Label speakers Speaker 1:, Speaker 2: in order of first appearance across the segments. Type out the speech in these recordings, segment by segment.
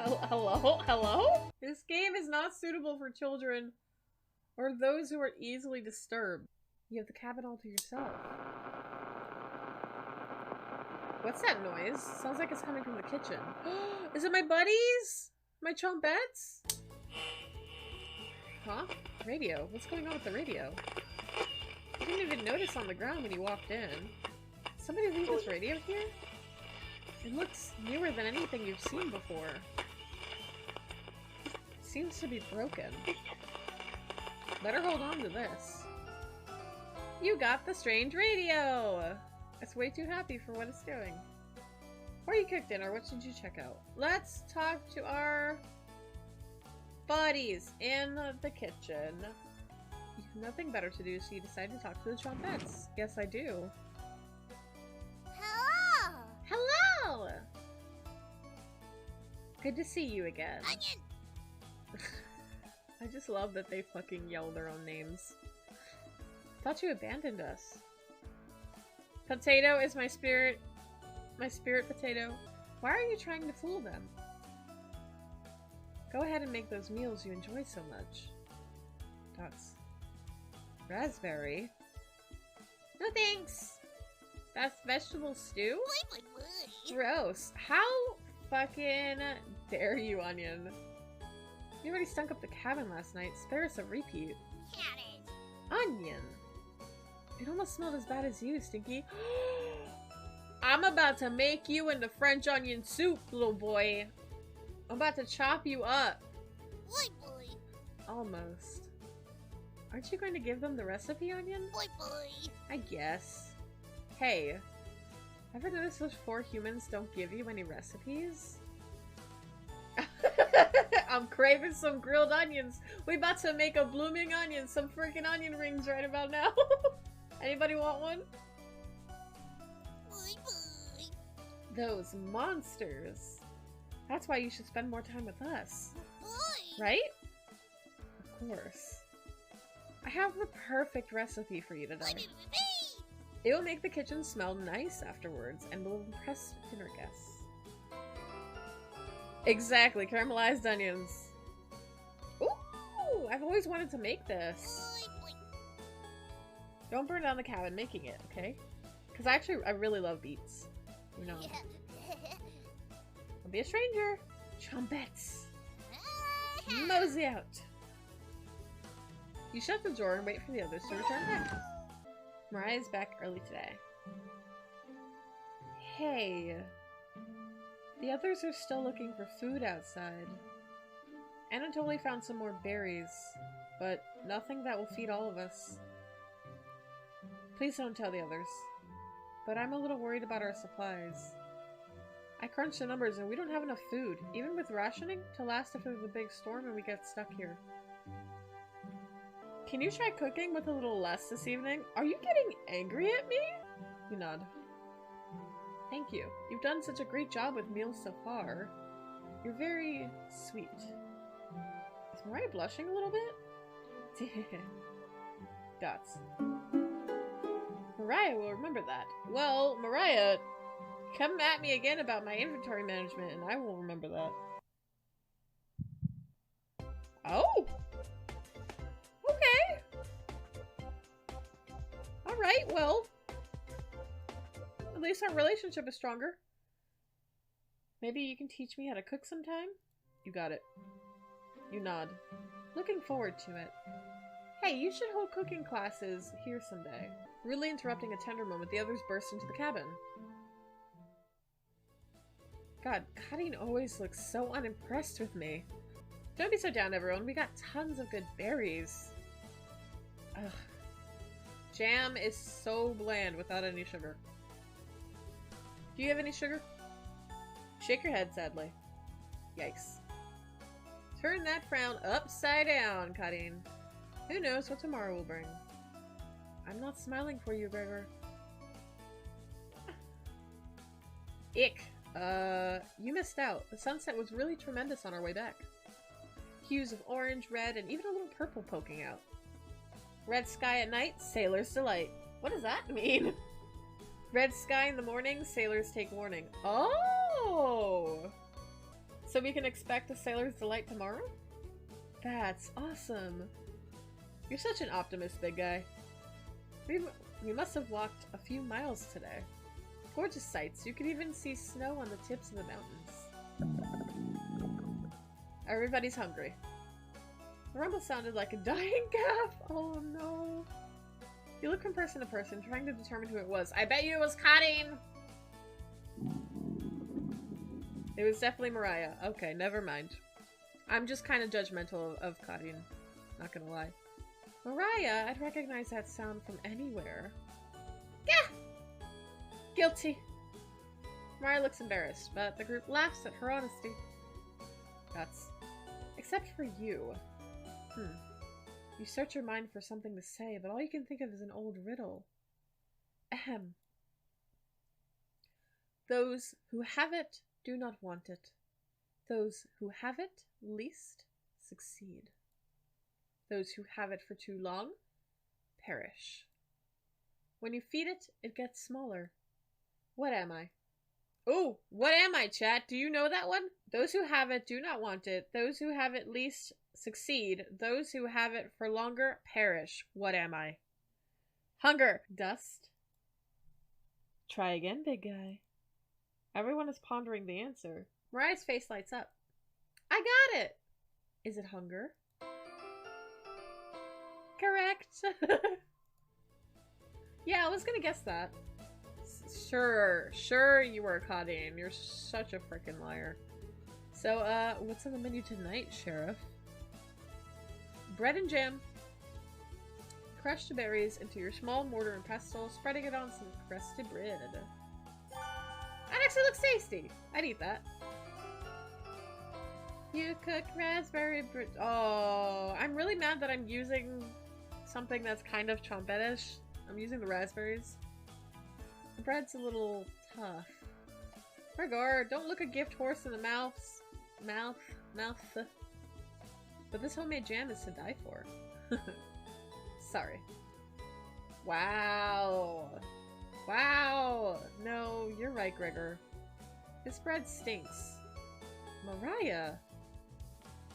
Speaker 1: Hello? Hello? This game is not suitable for children or those who are easily disturbed. You have the cabin all to yourself. What's that noise? Sounds like it's coming from the kitchen. Is it my buddies? My Chompettes? Huh? Radio? What's going on with the radio? I didn't even notice on the ground when you walked in. Somebody leave this radio here? It looks newer than anything you've seen before. Seems to be broken. Better hold on to this. You got the strange radio! It's way too happy for what it's doing. Before you cook dinner, what should you check out? Let's talk to our buddies in the kitchen. You have nothing better to do, so you decide to talk to the Chompettes. Yes, I do.
Speaker 2: Hello!
Speaker 1: Hello! Good to see you again.
Speaker 2: Onion!
Speaker 1: I just love that they fucking yell their own names. Thought you abandoned us. Potato is my spirit potato. Why are you trying to fool them? Go ahead and make those meals you enjoy so much. That's raspberry. No thanks. That's vegetable stew? Gross. How fucking dare you, Onion? You already stunk up the cabin last night. Spare us a repeat. Onion. It almost smelled as bad as you, Stinky. I'm about to make you into French onion soup, little boy. I'm about to chop you up.
Speaker 2: Boy, boy.
Speaker 1: Almost. Aren't you going to give them the recipe, Onion?
Speaker 2: Boy, boy.
Speaker 1: I guess. Hey, ever noticed those 4 humans don't give you any recipes? I'm craving some grilled onions. We about to make a blooming onion, some freaking onion rings right about now. Anybody want one?
Speaker 2: Boy, boy.
Speaker 1: Those monsters. That's why you should spend more time with us.
Speaker 2: Boy.
Speaker 1: Right? Of course. I have the perfect recipe for you today. It will make the kitchen smell nice afterwards and will impress dinner guests. Exactly, caramelized onions. Ooh, I've always wanted to make this. Don't burn down the cabin making it, okay? Because I really love beets. You know. Don't be a stranger. Chompettes. Mosey out. You shut the door and wait for the others to return back. Mariah's back early today. Hey. The others are still looking for food outside. Anatoly found some more berries, but nothing that will feed all of us. Please don't tell the others. But I'm a little worried about our supplies. I crunched the numbers and we don't have enough food, even with rationing, to last if there's a big storm and we get stuck here. Can you try cooking with a little less this evening? Are you getting angry at me? You nod. Thank you. You've done such a great job with meals so far. You're very sweet. Is Mariah blushing a little bit? Dots. Mariah will remember that. Well, Mariah, come at me again about my inventory management and I will remember that. Oh! Okay! Alright, well. At least our relationship is stronger. Maybe you can teach me how to cook sometime? You got it. You nod. Looking forward to it. Hey, you should hold cooking classes here someday. Rudely interrupting a tender moment, the others burst into the cabin. God, Kadeen always looks so unimpressed with me. Don't be so down, everyone. We got tons of good berries. Ugh. Jam is so bland without any sugar. Do you have any sugar? Shake your head, sadly. Yikes. Turn that frown upside down, Kadeen. Who knows what tomorrow will bring. I'm not smiling for you, Gregor. Ick. You missed out. The sunset was really tremendous on our way back. Hues of orange, red, and even a little purple poking out. Red sky at night, sailor's delight. What does that mean? Red sky in the morning, sailors take warning. Oh! So we can expect a sailor's delight tomorrow? That's awesome. You're such an optimist, big guy. We must have walked a few miles today. Gorgeous sights. You could even see snow on the tips of the mountains. Everybody's hungry. The rumble sounded like a dying calf. Oh no. You look from person to person, trying to determine who it was. I bet you it was Cotting! It was definitely Mariah. Okay, never mind. I'm just kind of judgmental of Cotting. Not gonna lie. Mariah, I'd recognize that sound from anywhere. Yeah! Guilty. Mariah looks embarrassed, but the group laughs at her honesty. Except for you. You search your mind for something to say, but all you can think of is an old riddle. Ahem. Those who have it do not want it. Those who have it least succeed. Those who have it for too long perish. When you feed it, it gets smaller. What am I? Oh, what am I, chat? Do you know that one? Those who have it do not want it. Those who have it least succeed. Those who have it for longer perish. What am I? Hunger. Dust. Try again, big guy. Everyone is pondering the answer. Mariah's face lights up. I got it! Is it hunger? Correct. Yeah, I was gonna guess that. Sure you were, Cotting. You're such a freaking liar. So, what's on the menu tonight, Sheriff? Bread and jam. Crush the berries into your small mortar and pestle, spreading it on some crusty bread. That actually looks tasty. I'd eat that. You cook raspberry bread. Oh, I'm really mad that I'm using something that's kind of Chompettes. I'm using the raspberries. The bread's a little tough. Regard, don't look a gift horse in the mouth. But this homemade jam is to die for. Sorry. Wow. No, you're right, Gregor. This bread stinks. Mariah.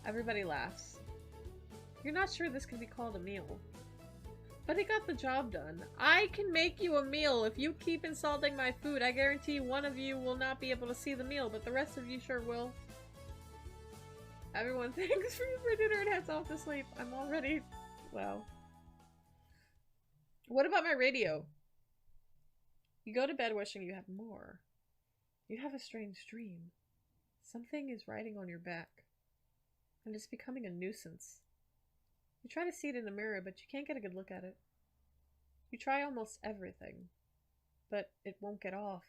Speaker 1: Everybody laughs. You're not sure this can be called a meal. But it got the job done. I can make you a meal. If you keep insulting my food, I guarantee one of you will not be able to see the meal, but the rest of you sure will. Everyone thanks for dinner and heads off to sleep. I'm already... Wow. What about my radio? You go to bed wishing you had more. You have a strange dream. Something is riding on your back. And it's becoming a nuisance. You try to see it in the mirror, but you can't get a good look at it. You try almost everything, but it won't get off.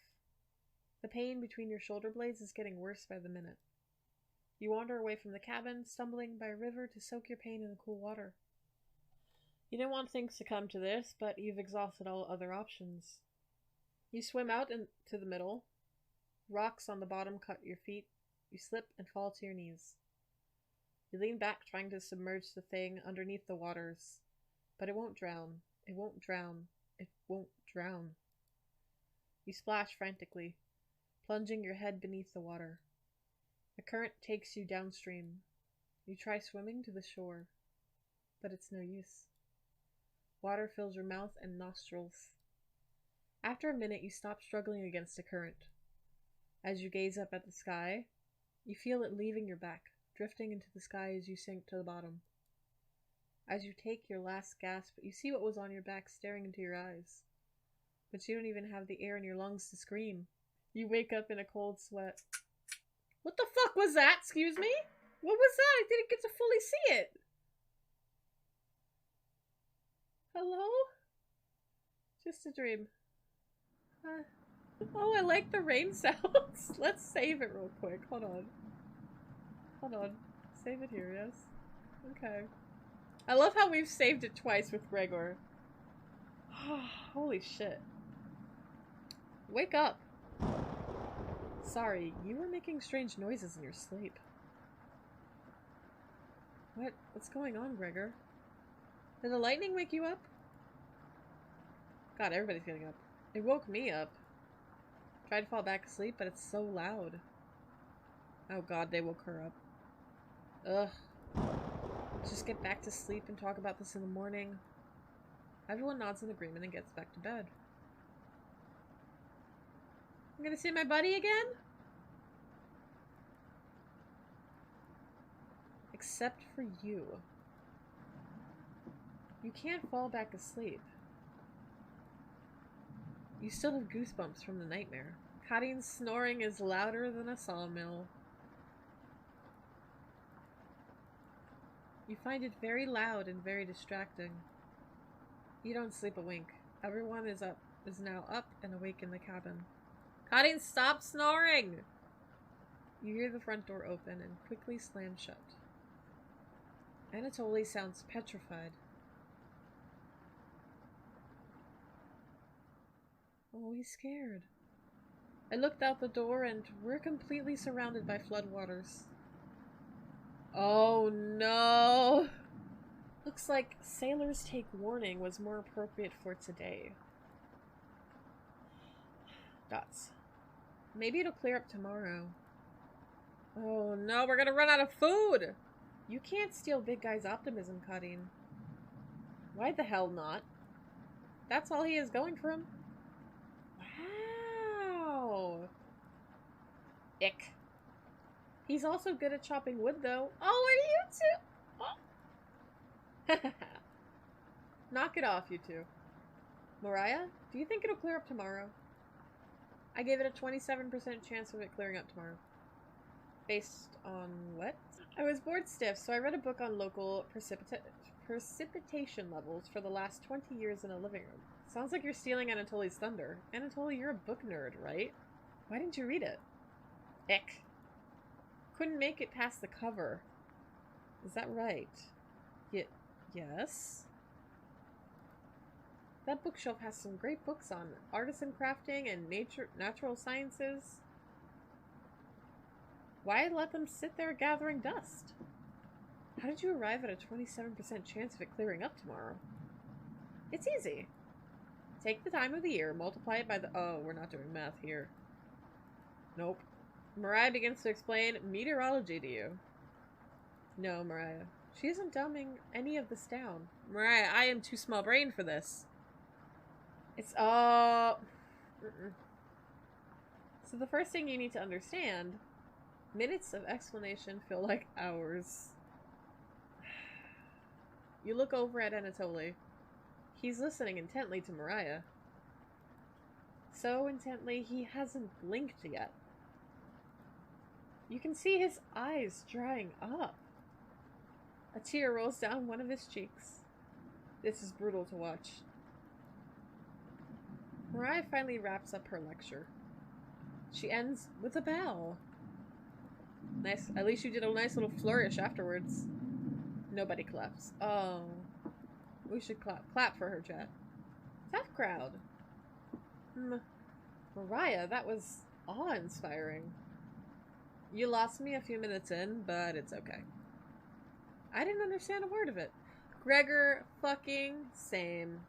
Speaker 1: The pain between your shoulder blades is getting worse by the minute. You wander away from the cabin, stumbling by a river to soak your pain in the cool water. You didn't want things to come to this, but you've exhausted all other options. You swim out into the middle. Rocks on the bottom cut your feet. You slip and fall to your knees. You lean back, trying to submerge the thing underneath the waters. But it won't drown. It won't drown. It won't drown. You splash frantically, plunging your head beneath the water. The current takes you downstream. You try swimming to the shore, but it's no use. Water fills your mouth and nostrils. After a minute, you stop struggling against the current. As you gaze up at the sky, you feel it leaving your back, drifting into the sky as you sink to the bottom. As you take your last gasp, you see what was on your back staring into your eyes. But you don't even have the air in your lungs to scream. You wake up in a cold sweat. What the fuck was that? Excuse me? What was that? I didn't get to fully see it. Hello? Just a dream. Oh, I like the rain sounds. Let's save it real quick. Hold on. Save it here, yes? Okay. I love how we've saved it twice with Gregor. Holy shit. Wake up. Sorry, you were making strange noises in your sleep. What's going on, Gregor? Did the lightning wake you up? God, everybody's getting up. It woke me up. Tried to fall back asleep, but it's so loud. Oh god, they woke her up. Ugh. Just get back to sleep and talk about this in the morning. Everyone nods in agreement and gets back to bed. I'm gonna see my buddy again? Except for you. You can't fall back asleep. You still have goosebumps from the nightmare. Kadine's snoring is louder than a sawmill. You find it very loud and very distracting. You don't sleep a wink. Everyone is now up and awake in the cabin. Kadine, stop snoring! You hear the front door open and quickly slam shut. Anatoly sounds petrified. Oh, he's scared. I looked out the door and we're completely surrounded by floodwaters. Oh no! Looks like sailors take warning was more appropriate for today. Dots. Maybe it'll clear up tomorrow. Oh no, we're gonna run out of food! You can't steal Big Guy's optimism, Kadine. Why the hell not? That's all he has going for him. Wow! Ick. He's also good at chopping wood, though. Oh, are you two? Oh. Knock it off, you two. Mariah, do you think it'll clear up tomorrow? I gave it a 27% chance of it clearing up tomorrow. Based on what? I was bored stiff, so I read a book on local precipitation levels for the last 20 years in a living room. Sounds like you're stealing Anatoly's thunder. Anatoly, you're a book nerd, right? Why didn't you read it? Ick. Couldn't make it past the cover. Is that right? Yes? That bookshelf has some great books on artisan crafting and natural sciences. Why let them sit there gathering dust? How did you arrive at a 27% chance of it clearing up tomorrow? It's easy. Take the time of the year, multiply it by the... Oh, we're not doing math here. Nope. Mariah begins to explain meteorology to you. No, Mariah. She isn't dumbing any of this down. Mariah, I am too small-brained for this. It's, So the first thing you need to understand, minutes of explanation feel like hours. You look over at Anatoly. He's listening intently to Mariah. So intently, he hasn't blinked yet. You can see his eyes drying up. A tear rolls down one of his cheeks. This is brutal to watch. Mariah finally wraps up her lecture. She ends with a bow. Nice. At least you did a nice little flourish afterwards. Nobody claps. Oh. We should clap. Clap for her, chat. Tough crowd. Mariah, that was awe-inspiring. You lost me a few minutes in, but it's okay. I didn't understand a word of it. Gregor, fucking same.